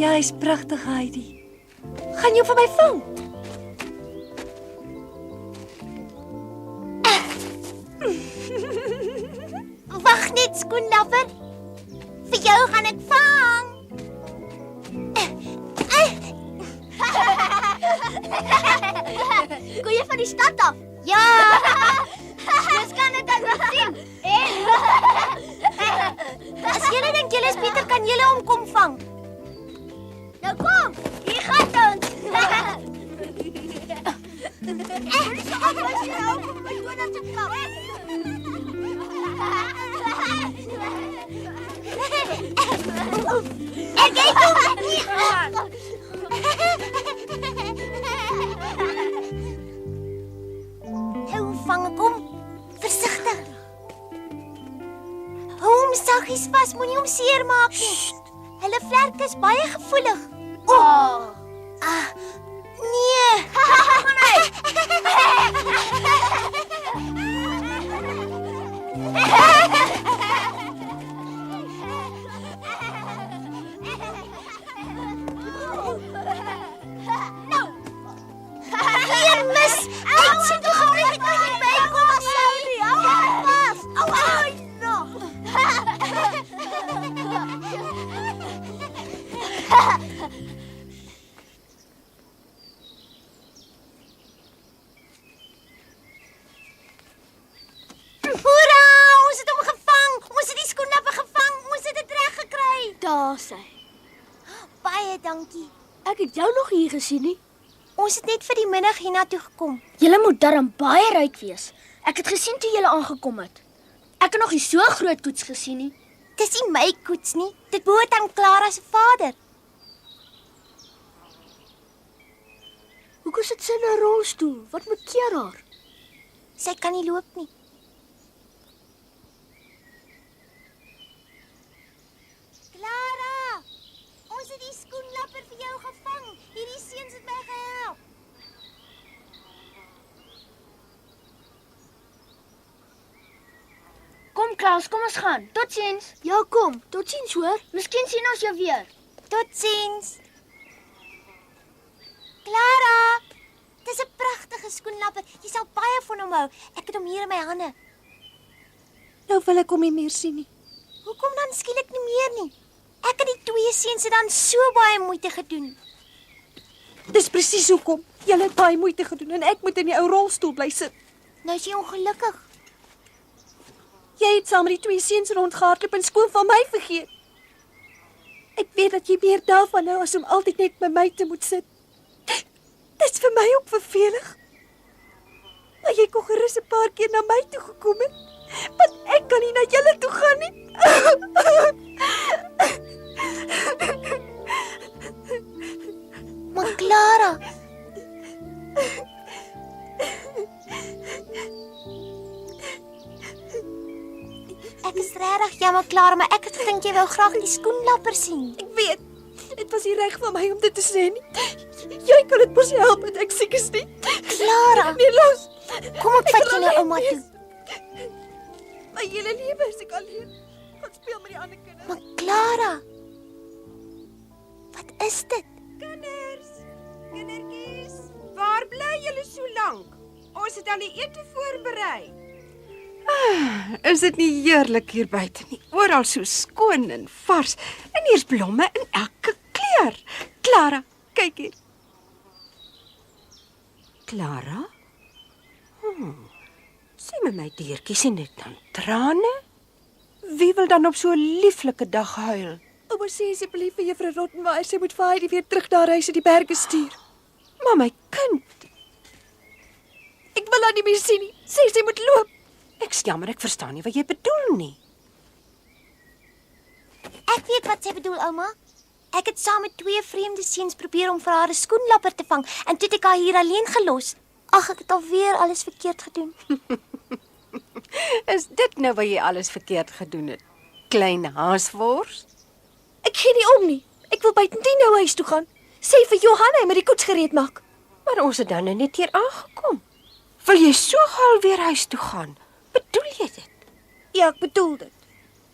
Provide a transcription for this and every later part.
Ja, hy's pragtig, Heidi. Gaan jy vir my vang? Wag net, skoenlapper. Vir jou gaan ek vang. Koeie van die stad af. Ja. Ons kan dit dan sien. As julle dink julle is Pieter, kan julle hom kom vang. Nou kom, hier gaan ons. Ek kyk hom. Hoe vang ek hom? Versigtig. Hou hom saggies vas, moenie hom seermaak nie. Hulle vlerke is baie gevoelig. Nee. Nou. Hier mis. Ek sien toe gou net by kom as sorry. Pas. Ai, no. Hoera, ons het hom gevang. Ons het die skoenlapper gevang. Ons het dit reg gekry. Daar sy. Baie dankie. Ek het jou nog hier gesien nie. Ons het net vir die middag hiernatoe gekom. Julle moet darm baie ryk wees. Ek het gesien toe julle aangekom het. Ek het nog nie so groot koets gesien nie. Dis nie my koets nie. Dit behoort aan Clara se vader. Hoekom sit sy in 'n rolstoel? Wat moet keer haar? Sy kan nie loop nie. Clara! Ons het die skoenlapper vir jou gevang. Hierdie seuns het my gehelp. Kom Klaus, kom ons gaan. Totsiens. Ja, kom. Totsiens hoor. Miskien sien ons jou weer. Totsiens. Clara! Dis 'n pragtige skoenlapper. Jy sal baie van hom hou. Ek het hom hier in my hande. Nou wil ek hom nie meer sien nie. Hoekom dan skielik nie meer nie? Ek en die twee seuns het dan so baie moeite gedoen. Dis presies hoekom. Julle het baie moeite gedoen en ek moet in die ou rolstoel bly sit. Nou is jy ongelukkig. Jy het saam met die twee seuns rondgehardloop en skoon van my vergeet. Ek weet dat jy meer daarvan hou as om altyd net by my te moet sit. Dis vir my ook vervelig. Maar jy kon gerus 'n paar keer na my toe gekom het. Want ek kan nie na julle toe gaan nie. Maar Clara, ek is regtig jammer Clara, maar ek het gedink jy wou graag die skoenlapper sien. Ek weet, dit was nie reg van my om dit te sê nie. Jy kan dit mos help dat ek siek is nie. Clara, Nee, los. kom ek vat jou na ouma toe. My hele lewe is ek alleen. Gaan speel met die ander kinders. Maar Clara, wat is dit? Kindertjies, waar bly julle so lank? Ons het al die ete voorberei. Is dit nie heerlik hier buite nie? Oral so skoon en vars. En hier's blomme in elke kleur. Clara, kyk hier. Clara? Sê my diertjie, sien dit dan trane? Wie wil dan op so 'n lieflike dag huil? Ouma sê asseblief vir juffrou Rottenmeier, sy moet vir Heidi weer terug na haar huis in die berge stuur. Maar my kind, Ek wil haar nie meer sien nie. Sy moet loop. ek's jammer, ek verstaan nie wat jy bedoel nie. Ek weet wat sy bedoel, ouma. Ek het saam met twee vreemde seuns probeer om vir haar 'n skoenlapper te vang en toe het ek haar hier alleen gelos. Ag, ek het alweer alles verkeerd gedoen. Is dit nou wat jy alles verkeerd gedoen het? Klein haaswors? Ek gee nie om nie. Ek wil by Tino huis toe gaan. Sê vir Johanna hy moet die koets gereed maak. Maar ons het dan nou net hier aangekom. Wil jy so gou weer huis toe gaan? Bedoel jy dit? Ja, ek bedoel dit.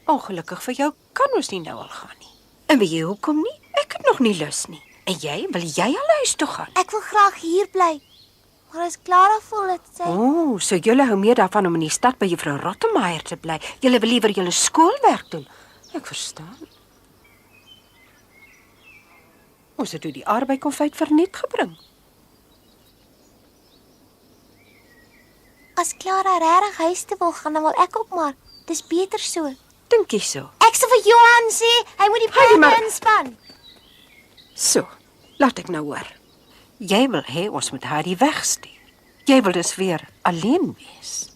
Ongelukkig vir jou kan ons nie nou al gaan nie. En weet jy hoekom nie? Ek het nog nie lus nie. En jy, wil jy al huis toe gaan? Ek wil graag hier bly. Maar as Clara voel dit sy So julle hou meer daarvan om in die stad by juffrou Rottemeier te bly. Julle wil liewer julle skoolwerk doen. Ek verstaan. Ons het toe die arbeidskonfyt verniet gebring. As Clara regtig huis toe wil gaan, dan wil ek ook maar. Dis beter so. Dink jy so? Ek sal vir Johan sê, hy moet die Heidi, maar- pakke inspan. So, laat ek nou hoor. Jy wil hê ons moet haar wegstuur. Jy wil dus weer alleen wees.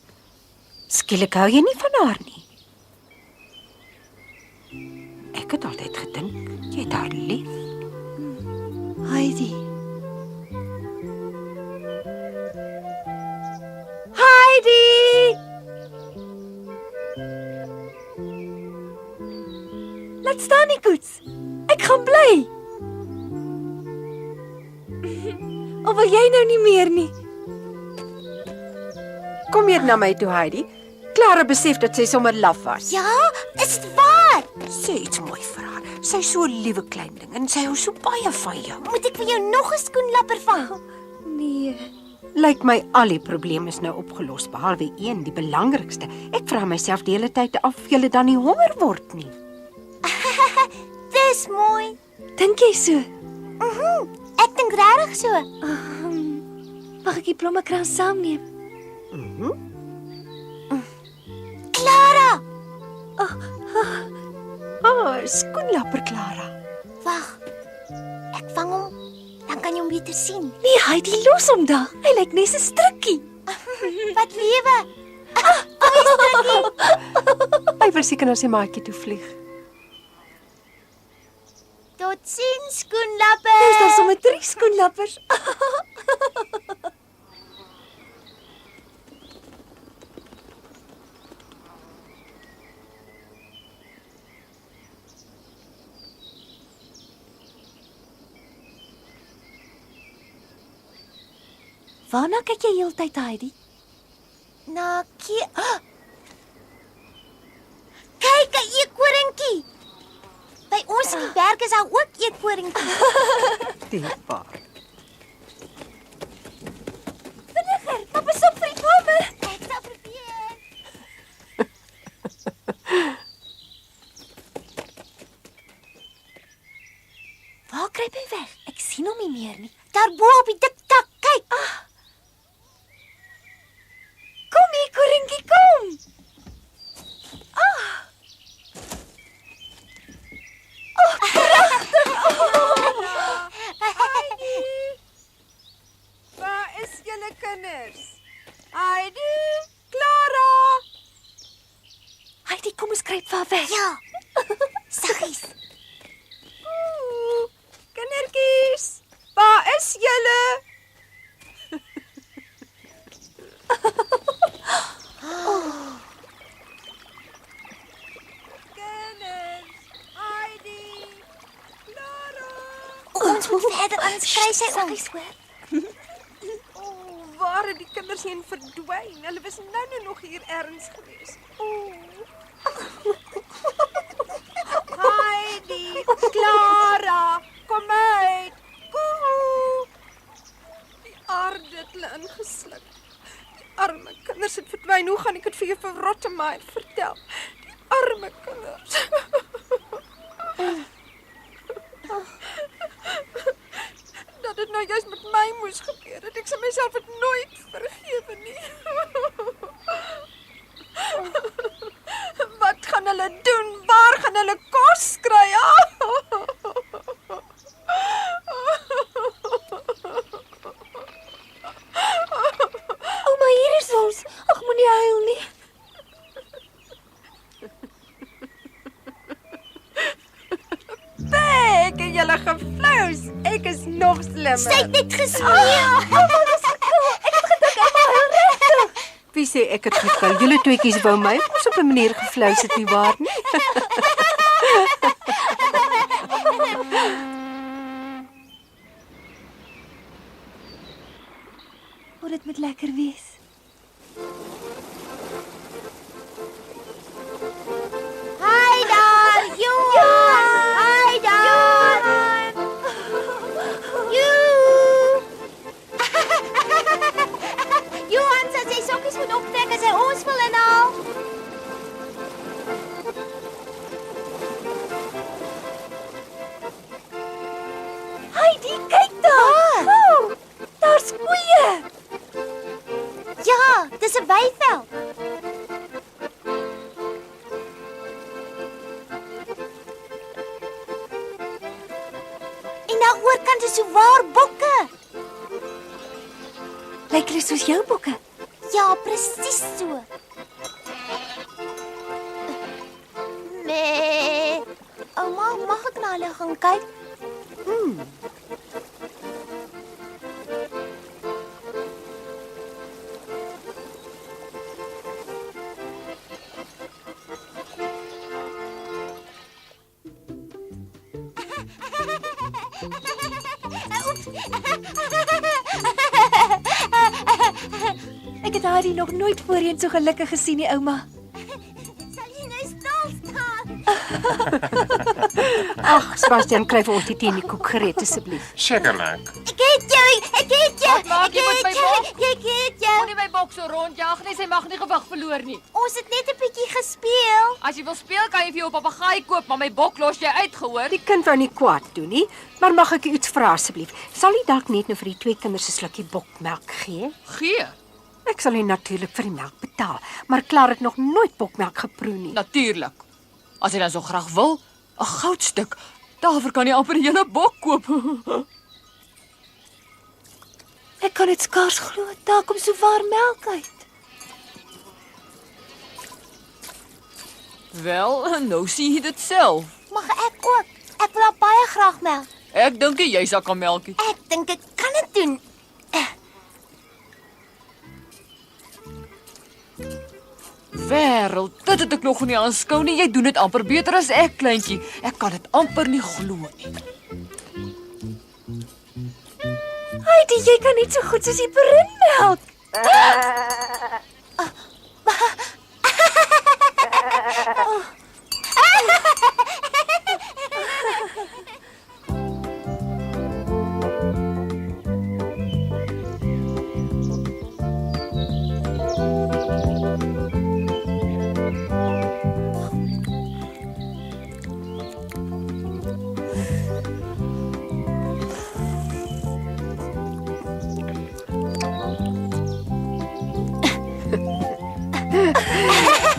Skielik hou jy nie van haar nie. Ek het altyd gedink jy het haar lief. Heidi. Heidi! Laat staan die koets. Ek gaan bly. Of wil jy nou nie meer nie? Kom hier na my toe, Heidi. Clara besef dat sy sommer laf was. Ja, is dit waar? Sê iets mooi vir haar. Sy is so 'n liewe klein ding en sy hou so baie van jou. Moet ek vir jou nog 'n skoenlapper vang? Nee. Lyk my al die probleme is nou opgelos behalwe een, die belangrikste. Ek vra myself die hele tyd of jy dan nie honger word nie. Dis mooi. Dink jy so? Ek dink regtig so. Mag ek die blommekrans saamneem? Clara, Skoenlapper Clara. wag. Ek vang hom. Dan kan jy hom beter sien. Nee, Heidi, los hom daar. Hy lyk net 'n strikkie. Wat lewe? Hy wil seker na sy maatjie toe vlieg. Totsiens, Dis skoenlapper. daar sommer 3 skoenlappers. Waarna kyk jy heeltyd, Heidi? Na kyk, 'n eekoringkie. By ons in die berg is daar ook eekoringkie. Die paar. Vinniger, dan besop vir die bome. Ek sal probeer. Waar kruip hy weg? Ek sien hom nie meer nie. Daar bo op die dik tak, kyk. Kom hier, koringie, kom. Waar is julle kinders? Heidi, Clara. Heidi, kom ons kruip waar weg. Ja. Saggies. Kindertjies, waar is julle? Kinders, Heidi, Clara. Ons moet verder anders kry sy ons. Waar het die kinders heen verdwyn? Hulle was nou nog hier ergens gewees. Heidi, Clara, kom uit. Koe. Die aarde het hulle ingesluk. Die arme kinders het verdwyn. Hoe gaan ek dit vir juffrou Rottemeier vertel? Die arme kinders. Dat dit nou juist met my moes gebeur het. Ek sal myself dit nooit vergewe nie. Wat gaan hulle doen? Waar gaan hulle kos kry? Ouma, hier is ons. Ag, moenie huil nie. Ek het julle geflous. Ek is nog slimmer. Sy het net gespeel. Wie sê ek het gekil? Julle tweeetjies wou my ons op 'n manier geflous het nie waar nie? O, dit moet lekker wees. Hi daar, Johan. Hi daar. daar oorkant is so waar bokke. Lyk hulle soos jou bokke? Ja, presies so. Nee. Ouma, mag ek na hulle gaan kyk? Ek het Heidi nog nooit voorheen so gelukkig gesien nie, ouma. Sal jy nou stil staan? Ag, Sebastian, kry vir ons die tee en die koek gereed asseblief. Sekerlik. Ek het jou. Wat maak jy met my bok? Ek het jou. Moenie my bok so rondjag nie, sy mag nie gewig verloor nie. Ons het net 'n bietjie gespeel. As jy wil speel, kan jy vir jou 'n papegaai koop, maar my bok los jy uit, gehoor? Die kind wou nie kwaad doen nie, maar mag ek u iets vra asseblief? Sal u dalk net nou vir die twee kinders 'n slukkie bokmelk gee? Gee. Ek sal u natuurlik vir die melk betaal, maar Klaar het nog nooit bokmelk geproe nie. Natuurlik. As jy dan so graag wil, 'n goudstuk. Daarvoor kan jy amper 'n hele bok koop. Ek kan dit skaars glo, daar kom so warm melk uit. Wel, nou sien jy dit self. Mag ek ook? Ek wil al baie graag melk. Ek dink nie jy sal kan melkie. Ek dink ek kan dit doen. Wêreld, dit het ek nog nie aanskou nie. Jy doen dit amper beter as ek, kleintjie. Ek kan dit amper nie glo nie. Heidi, jy kan net so goed soos die perinmelk.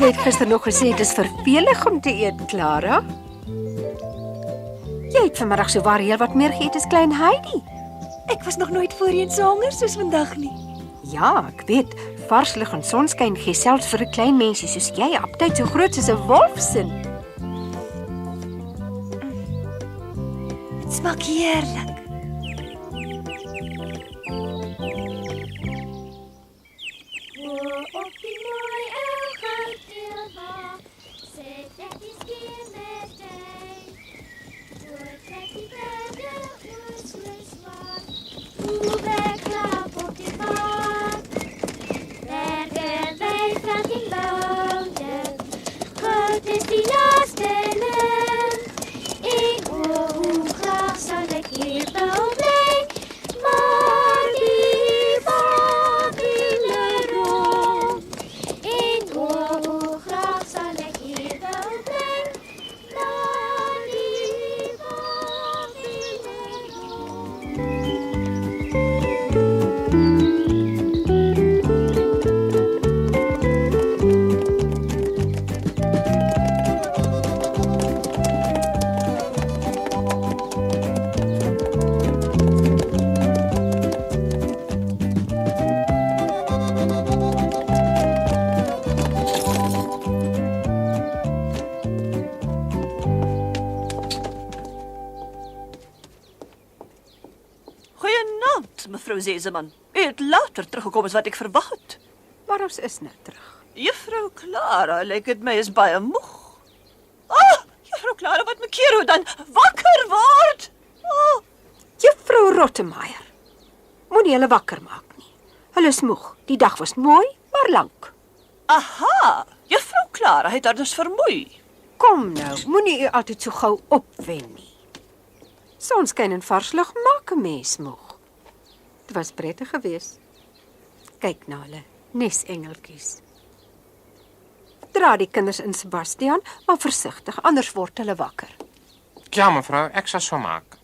Jy het gister nog gesê dis vervelig om te eet, Clara. Jy het vanmiddag souwaar heel wat meer geëet as klein Heidi. Ek was nog nooit voorheen so honger soos vandag nie. Ja, ek weet, vars lig en sonskyn gee selfs vir 'n klein mensie soos jy aptyd so groot soos 'n wolfsin. Dit smaak heerlik. Mevrou Zeseman. U het later teruggekom as wat ek verwag het. Maar ons is nou terug. Juffrou Clara, lyk dit my is baie moeg. Juffrou Clara, wat maak jy dan? Wakker word! Juffrou Rottemeier. Moenie hulle wakker maak nie. Hulle is moeg. Die dag was mooi, maar lank. Aha, Juffrou Clara het haar dus vermoei. Kom nou, moenie u altyd so gou opwen nie. Sonskyn en vars lug maak 'n mens moeg. Dit was prettig geweest. Kyk na hulle, nesengeltjies. Dra die kinders in, Sebastian, maar versigtig, anders word hulle wakker. Ja, mevrou, ek sal so maak.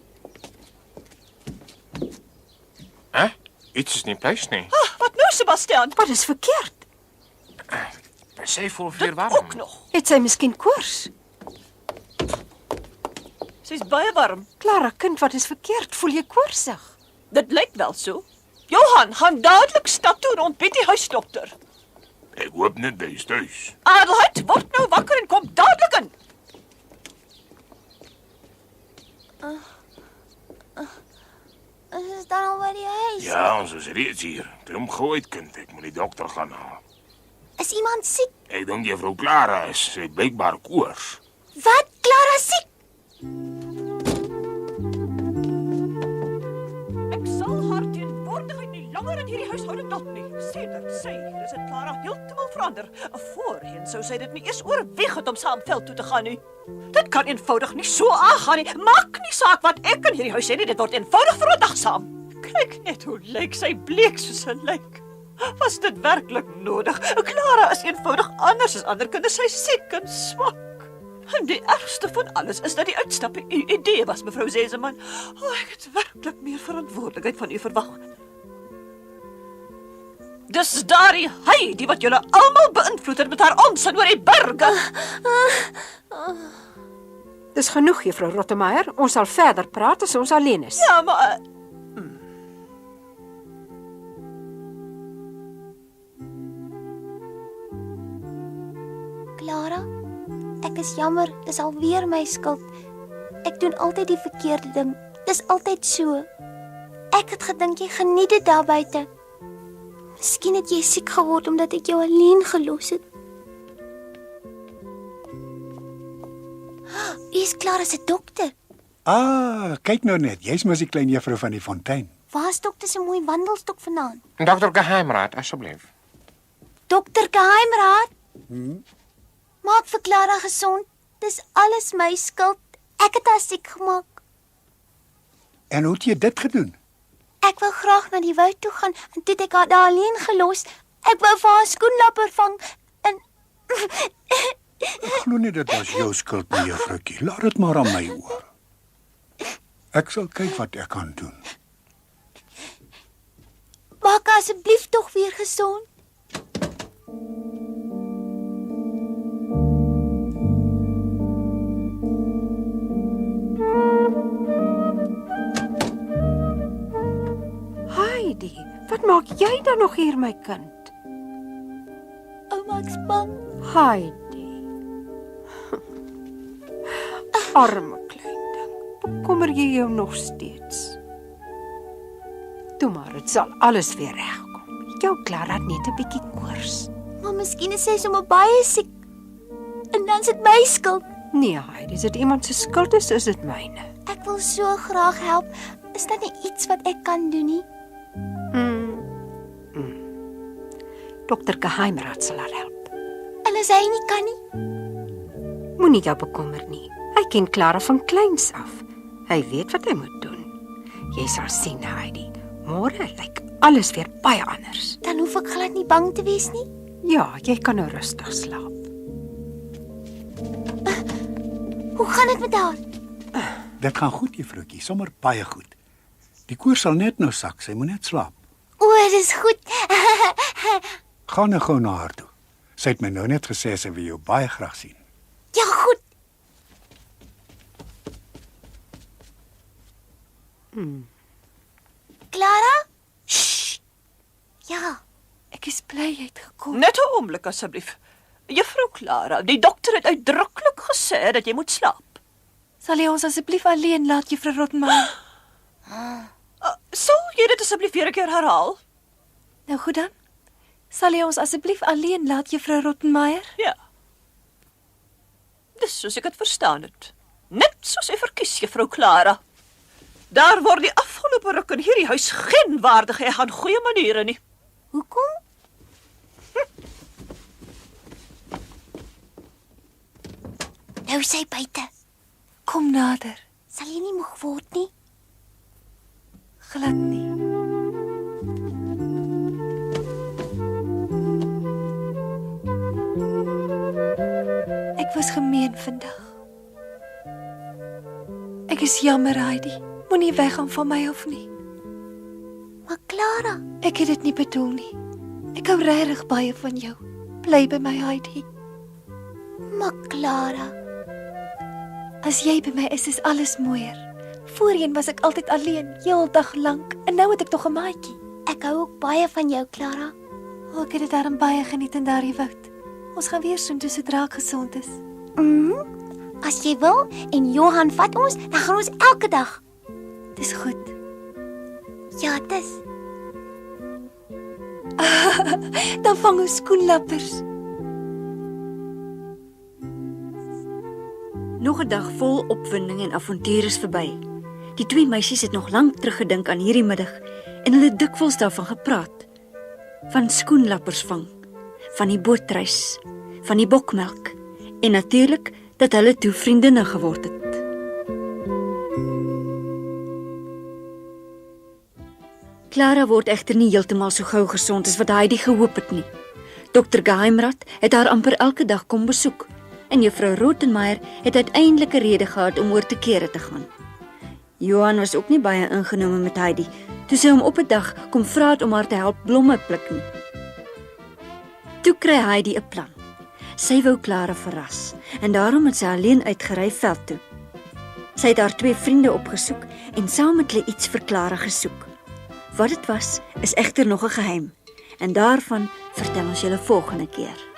Iets is nie pleis nie. Wat nou, Sebastian? Wat is verkeerd? Sy voel weer warm. Ook nog. Het sy miskien koors? Sy's baie warm. Clara, kind, wat is verkeerd? Voel jy koorsig? Dit lyk wel so. Johan, gaan dadelik stad toe en ontbied die huisdokter. Ek hoop net hy is thuis. Adelheid, word nou wakker en kom dadelik in. Is dan al by die huis? Ja, ons is reeds hier. Klim gou uit, kind. Ek moet die dokter gaan haal. Is iemand siek? Ek dink juffrou Clara is, sy het blykbaar koors. Wat? Clara siek? Ek sal haar teenwoordigheid nie langer in hierdie huishouding laat nie. Sedert sy hier is dit Clara heeltemal verander. Voorheen sou sy dit nie eers oorweeg het om saam veld toe te gaan nie. Dit kan eenvoudig nie so aangaan nie. Maak nie saak wat ek in hierdie huis sê nie, dit word eenvoudig verontagsaam. Kyk net hoe lyk sy, bleek soos 'n lijk. Was dit werklik nodig? Clara is eenvoudig anders as ander kinders, sy is siek en swak. En die ergste van alles is dat die uitstap 'n idee was, mevrou Zeseman. Ek het werklik meer verantwoordelikheid van u verwag. Dis daardie Heidi wat julle almal beïnvloed het met haar onsin oor die berge. Dis genoeg, juffrou Rottemeier. Ons sal verder praat as ons alleen is. Ja, maar Clara, ek is jammer, dis alweer my skuld. Ek doen altyd die verkeerde ding. Dis altyd so. Ek het gedink jy geniet dit daar buite. Miskien het jy siek geword omdat ek jou alleen gelos het. Hier is Clara se dokter. Ah, kyk nou net, jy's mos die klein juffrou van die fontein. Waar's dokter se mooi wandelstok vanaand? Dokter Geheimraad, asseblief. Dokter Geheimraad? Maak vir Clara gesond. Dis alles my skuld. Ek het haar siek gemaak. En hoe het jy dit gedoen? Ek wou graag na die woud toe gaan en toe het ek haar daar alleen gelos. Ek wou vir haar skoenlapper vang en Ek glo nie dit was jou skuld nie, juffroukie. Laat dit maar aan my oor. Ek sal kyk wat ek kan doen. maak haar asseblief tog weer gesond. Heidi, wat maak jy dan nog hier, my kind? Ouma, ek's bang. Heidi. Arme klein ding. Bekommer jy jou nog steeds? Toe maar, dit sal alles weer regkom. Jou Clara het net 'n bietjie koors. Maar miskien is sy sommer baie siek. En dan is dit my skuld. Nee, Heidi, is dit iemand se skuld is dit myne. Ek wil so graag help. Is daar nie iets wat ek kan doen nie? Dokter Geheimraad sal haar help. En as hy nie kan nie? Moenie jou bekommer nie. Hy ken Clara van kleins af. Hy weet wat hy moet doen. Jy sal sien, Heidi. Môre lyk alles weer baie anders. Dan hoef ek glad nie bang te wees nie. Ja, jy kan nou rustig slaap. Hoe gaan dit met haar? Dit gaan goed, juffroukie, sommer baie goed. Die koors sal net nou sak, sy moet net slaap. O, dis goed. Gaan nou gou na haar toe. Sy het my nou net gesê sy wil jou baie graag sien. Ja, goed. Clara? Shh. Ja. Ek is bly jy het gekom. Net 'n oomblik asseblief. Juffrou Clara, die dokter het uitdruklik gesê dat jy moet slaap. Sal jy ons asseblief alleen laat, Juffrou Rottenmeier? Sal jy dit asseblief weer 'n keer herhaal? Nou goed dan. Sal jy ons asseblief alleen laat, Juffrou Rottenmeier? Ja. Dis soos ek dit verstaan het. Net soos u verkies, juffrou Clara. Daar word die afgelope ruk in hierdie huis geen waardige aan goeie maniere nie. Hoekom? Nou is sy buite. Kom nader. Sal jy nie moeg word nie? Glad nie. Ek was gemeen vandag. Ek is jammer, Heidi. Moenie weggaan van my af nie. Maar Clara, Ek het dit nie bedoel nie. Ek hou regtig baie van jou. Bly by my, Heidi. maar Clara. As jy by my is alles mooier. Voorheen was ek altyd alleen, heeldag lank, en nou het ek tog 'n maatjie. Ek hou ook baie van jou, Clara. Ek het dit daarom baie geniet in daardie woud. Ons gaan weer soontoe sodra ek gesond is. As jy wil en Johan vat ons, dan gaan ons elke dag. Dis goed. Ja, dis. Dan vang ons skoenlappers. Nog 'n dag vol opwinding en avontuur is verby. Die twee meisies het nog lank teruggedink aan hierdie middag en hulle het dikwels daarvan gepraat. Van skoenlappers vang, van die bootreis, van die bokmelk en natuurlik dat hulle toe vriendinne geword het. Clara word egter nie heeltemal so gou gesond as wat Heidi gehoop het nie. Dr. Geheimrat het haar amper elke dag kom besoek en juffrou Rottenmeier het uiteindelik 'n rede gehad om oor te kere te gaan. Johan was ook nie baie ingenome met Heidi toe sy hom op 'n dag kom vra het om haar te help blomme pluk nie. Toe kry Heidi 'n plan. Sy wou Clara verras en daarom het sy alleen uitgery veld toe. Sy het haar twee vriende opgesoek en saam met hulle iets vir Clara gesoek. Wat dit was, is egter nog 'n geheim en daarvan vertel ons julle volgende keer.